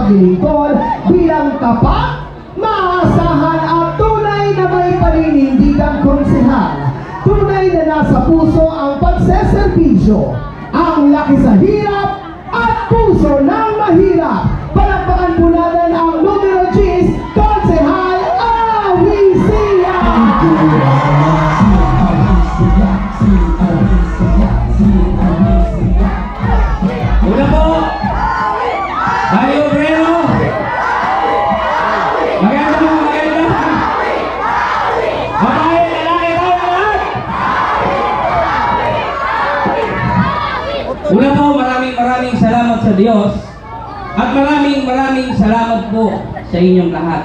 paglilingkod bilang tapat, maasahan at tunay na may paninindigang konsehal. Tunay na nasa puso ang pagseserbisyo, ang laki sa hirap at puso ng mahirap. Palakpakan po natin ang numero 10, Konsehal Awisia! Una po, tayo Breno. Maganda mo, maganda. Babae, lalaki, tayo lahat. Una po, maraming salamat sa Diyos. At maraming salamat po sa inyong lahat.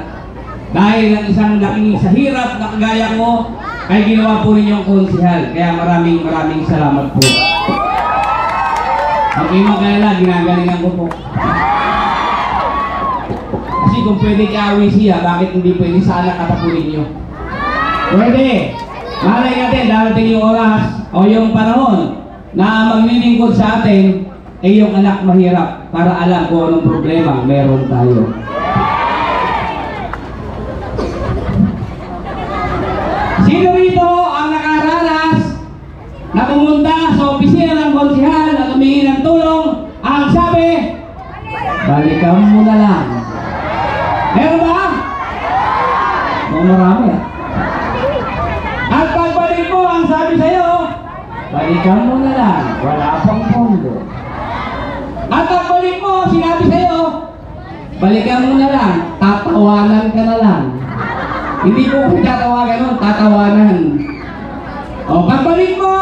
Dahil ng isang laking sa hirap na kagaya ko, ay ginawa po ninyong konsehal. Kaya maraming salamat po. Huwag kayong mag-alala, ginagalingan ko po. Kasi kung pwede kaawin siya, bakit hindi pwede sa anak katapunin nyo? Pwede! Malay natin, darating yung oras o yung panahon na maglilingkod sa atin, ay yung anak mahirap para alam kung anong problema meron tayo. Sino rito ang nakaranas na pumunta sa opisina ng konsehal at humingi ng tulong? Ang sabi, balikan mo na lang. Meron ba? Marami ah. At pagbalik mo, ang sabi sa'yo, balikan mo na lang, wala pang pondo. At pagbalik mo, sinabi sa'yo, balikan mo na lang, tatawanan ka na lang. Hindi ko tatawagan nun, tatawanan. O, pagbalik mo,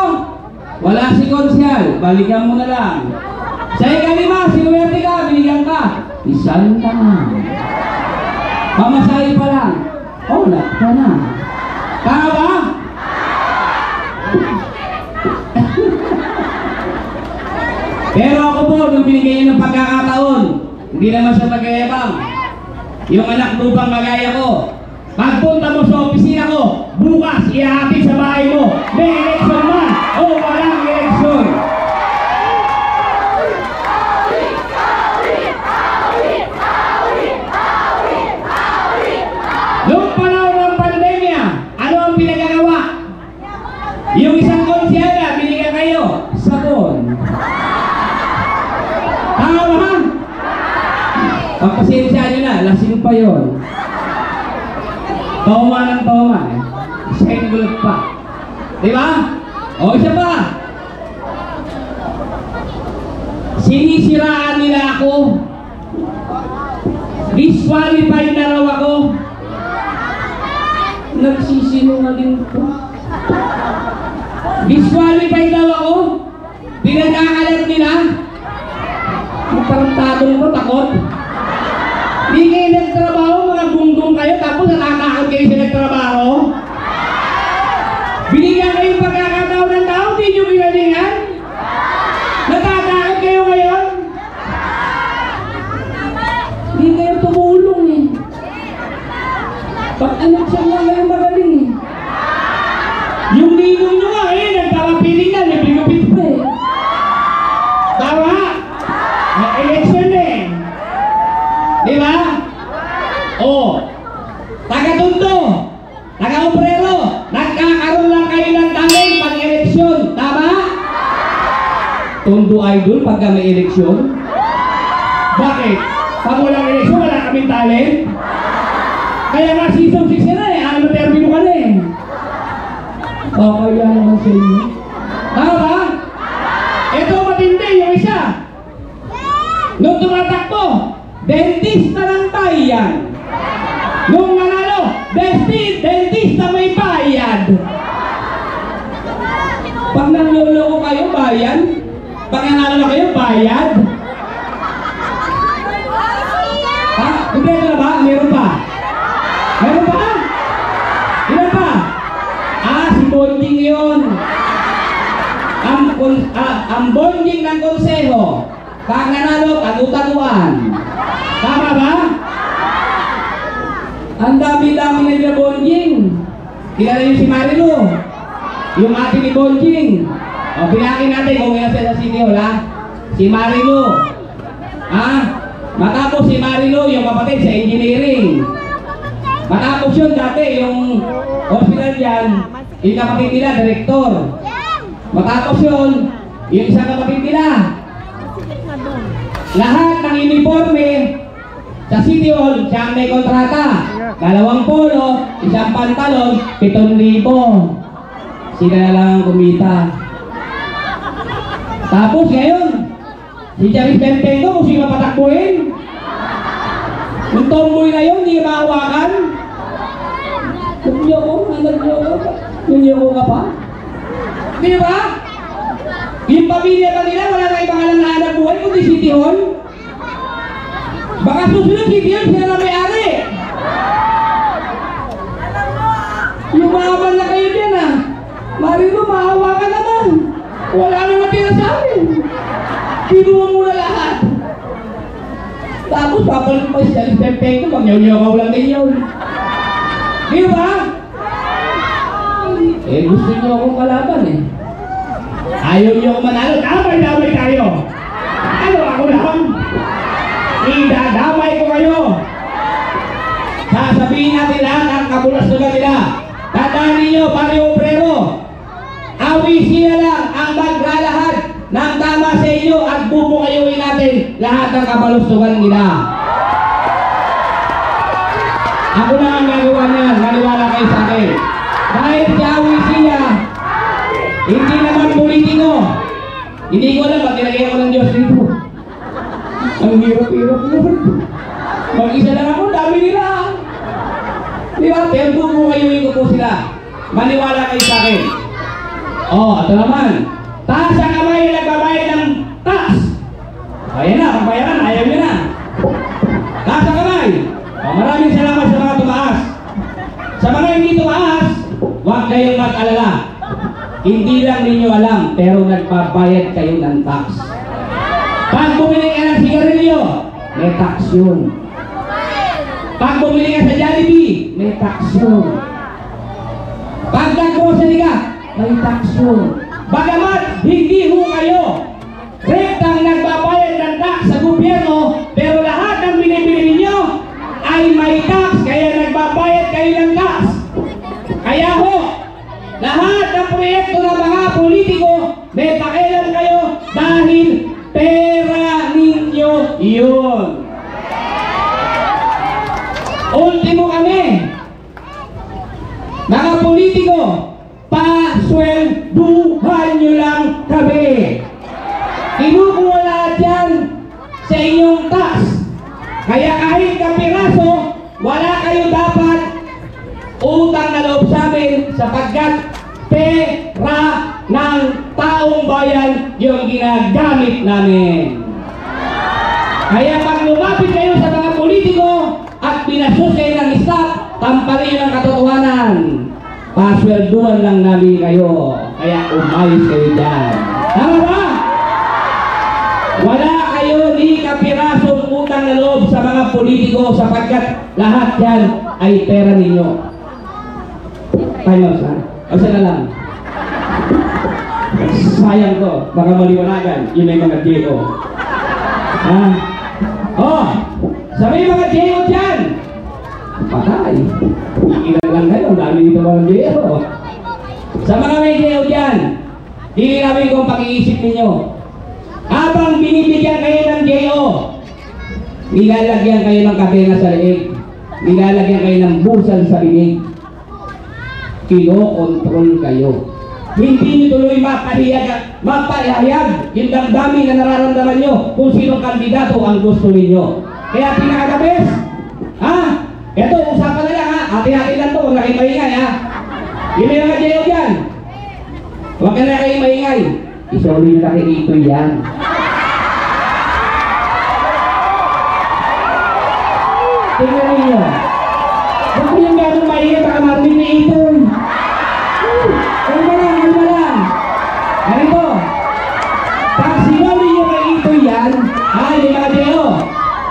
wala si konsehal, balikan mo na lang. Sa ikalima, sinuwerte ka, binigyan ka, isang lang. Pamasahe pa lang, wala ka na. Tama ba? Pero ako po, nung binigay niyo ng pagkakataon, hindi naman sa pagkayabang. Yung anak lupang magaya ko, pagpunta mo sa opisina ko, bukas ihahatid sa bahay mo, may eleksyon man o walang eleksyon. Noong panahon ng pandemya, ano ang pinagagawa? Yung isang konsehal, binigyan kayo, sabon. Tama ba? Pagpasensya nyo na, lasing pa yun. Toma ng toma eh. Single pa. Diba? O isa pa. Sinisiraan nila ako. Disqualified na raw ako. Nagsisinungaling ko. Disqualified daw ako. Pinagkakalat nila. Magparantadong ko, takot. Hindi kayo nagtrabaho, mga gunggong kayo, tapos natatakot kayo sa nagtrabaho. Binigyan kayong pagkakataon ng tao, hindi nyo ginalingan. Natatakot kayo ngayon. Hindi kayo tumulong eh. Pag-anak siya nga ngayon magaling eh. Yung ninong nyo nga eh, nagtarapiling na, nagpigupit pa eh. Tama? Election eh. Di ba? O, taga-Tondo, taga-Obrero, nagkakaroon lang kayo ng talent pag-eleksyon. Tama? Tondo idol pagka may eleksyon? Bakit? Pag walang eleksyon, wala kaming talent? Kaya nga season 6 na eh, ano termino ka na eh. Kaya naman sa inyo. Tama ba? Ito matindi yung isa. Nung tumatakbo, dentista ng bayan. Nung nanalo, dentista may bayad. Pag nanloloko kayo, bayan. Pag nanalo na kayo, bayad. Ha? Kumpleto na ba? Meron pa? Meron pa? Ilan pa? Si bonding yun. Ang bonding ng konseho. Pag nanalo, tagu-taguan. Tama ba? Ang dami-dami na bonjing. Kilala niyo si Marilu. Yung ate ni Bonjing. O, bilangin natin kung ilan sa City Hall, ha? Si Marilu. Ha? Matapos si Marilo, yung kapatid sa engineering. Matapos yun dati, yung hospital dyan, yung kapatid nila, direktor. Matapos yun, yung isang kapatid nila. Lahat ng uniforme sa City Hall, siyang may kontrata. 2 polo, isang pantalon, 7,000. Sila na lang ang kumita. Tapos ngayon, si Charis Bentengo kung sino patakbuhin. Yung tomboy na yun, hindi mahawakan. Nandiyo ka pa. Di ba? Yung pamilya kanila, wala na ibang alam na anak buhay, kundi City Hall. Baka susunod City Hall, sila na may-ari. Yumaman na kayo dyan ah. Marino, mahawa ka naman. Wala na matira sa amin. Kinuha mo na lahat. Tapos papalit pa si Charis Bentengo, mag-nyaw-nyaw lang din yun. Di ba? Eh gusto nyo akong kalaban eh. Ayaw nyo ako manalo, damay-damay tayo. Ano ako lang? Idadamay ko kayo. Sasabihin natin lahat ang kabulastugan nila. Tandaan ninyo, pari obrero. Awisiya lang ang maglalahad ng tama sa inyo at bubukayuin natin lahat ng kabulastugan nila. Ako na ang gagawa niyan, maniwala kayo sa akin. Dahil si Awisiya, hindi naman politiko. Hindi ko alam, ba't nilagay ako ng Diyos dito? Ang hirap-hirap naman. Mag-isa lang ako, dami nila. Di ba? Pero bubukayuin ko po sila. Maniwala kayo sa akin. Ito naman. Taas ang kamay na nagbabayad ng tax. Ayan na, pagbayaran, ayaw nyo na. Taas ang kamay. Maraming salamat sa mga tumaas. Sa mga hindi tumaas, huwag kayong mag-alala. Hindi lang ninyo alam, pero nagbabayad kayo ng tax. Pag bumili ka ng sigarilyo, may tax yun. Pag bumili ka sa Jollibee, may tax yun. Pag nag-grocery ka, may tax yun. Bagamat hindi ho kayo rektang nagbabayad ng tax sa gobyerno, pero lahat ng binibili ninyo ay may tax, kaya nagbabayad kayo ng tax. Kaya ho, lahat ng proyekto ng mga politiko, may pakialam kayo dahil pera ninyo yun. Ultimo kami, mga politiko, paswelduhan nyo lang kami. Kinukuha lahat yan sa inyong tax. Kaya kahit kapiraso, wala kayo dapat utang na loob sa amin sapagkat pera ng taong bayan yung ginagamit namin. Kaya pag lumapit kayo sa mga politiko at pinasus kayo ng staff, tampalin ng katotohanan. Paswelduhan lang namin kayo. Kaya umayos kayo dyan. Tama ba? Wala kayo ni kapirasong utang na loob sa mga politiko sapagkat lahat yan ay pera ninyo. Tayo sa? O sana lang. Sayang to. Baka maliwanagan. Yun ay mga J.O. Ha? Sa may mga J.O. dyan. Patay. Ilan lang kayo. Ang dami dito mga J.O. Sa mga may J.O. dyan, hindi namin kung pag-iisip ninyo. Habang binibigyan kayo ng J.O., nilalagyan kayo ng kadena sa leeg. Nilalagyan kayo ng busal sa bibig. Kino-control kayo. Hindi nyo tuloy mapahayag yung damdamin na nararamdaman nyo kung sinong kandidato ang gusto ninyo. Kaya pinaka-the-best, ito, usapan na lang hati-hati lang to, huwag na kayo maingay Yun yung mga J.O. dyan. Huwag ka na kayo maingay. Isoli nyo na kayo dito yan. Tingnan ninyo. Huwag ko yung gano'ng maingay, baka marinig na ito. Ano ba lang? Ganito. Pag sinoli nyo kay Itoy yan, yung mga J.O.,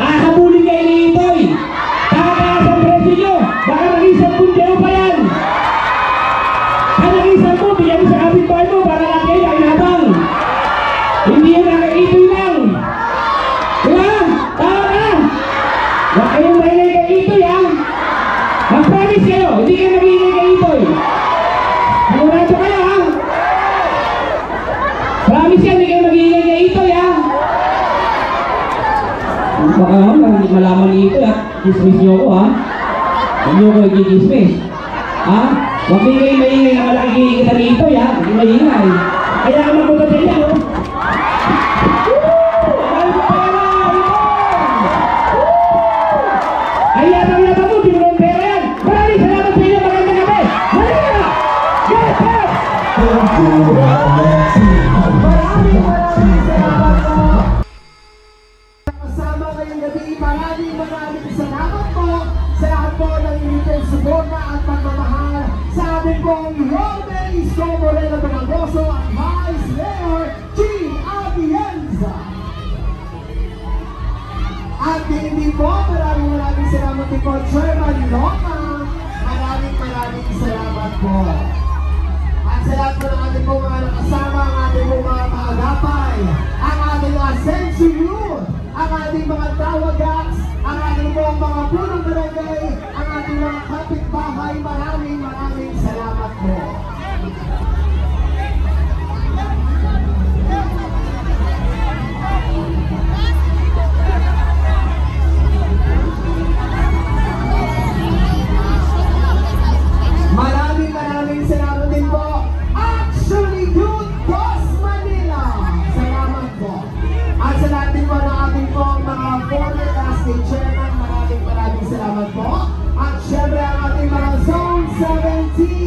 habulin kayo ni Itoy. Tataas ang presyo nyo. Baka mag-isang kung J.O. pa yan. Mag-isang mo, bigyan mo sa kapitbahay mo para lang kayo ay nabang. Hindi yan kay Itoy lang. Diba? Tama na. Mag-promise kayo, hindi kayo nag-iingay kay Itoy. Sigurado kayo ha? Promise yan, hindi kayo mag-iingay kay Itoy ha? Baka malaman ni Itoy ha? Dismiss niyo ako ha? Huwag niyo ko i-dismiss. Ha? Huwag din kayo maingay na malaki kita ni Itoy ha? Hindi maingay. Kaya ka magpunta sa inyo. Ay, yata mo, di mo ng pera yan. Maraming salamat sa inyo, magandang gabi. Halika! Get up! Maraming salamat po. Kasama ngayong gabi, maraming salamat po sa lahat po ng inyong suporta at pagmamahal sa ating pong Rode Isko Moreno Domagoso at Vice Mayor G. Atienza. At hindi po, maraming salamat din po, Chairman Loma. Maraming salamat po. At sa lahat po ng ating po mga nakasama, ang ating po mga kaagapay, ang ating mga Century Youth, ang ating mga Tawagats, ang ating po mga punong barangay, ang ating mga kapitbahay, maraming salamat po. Maraming salamat din po. Actually, Youth Boss Manila. Salamat po. At sa lahat din po ng ating po mga former casting chairman, maraming salamat po. At syempre ang ating mga Zone 17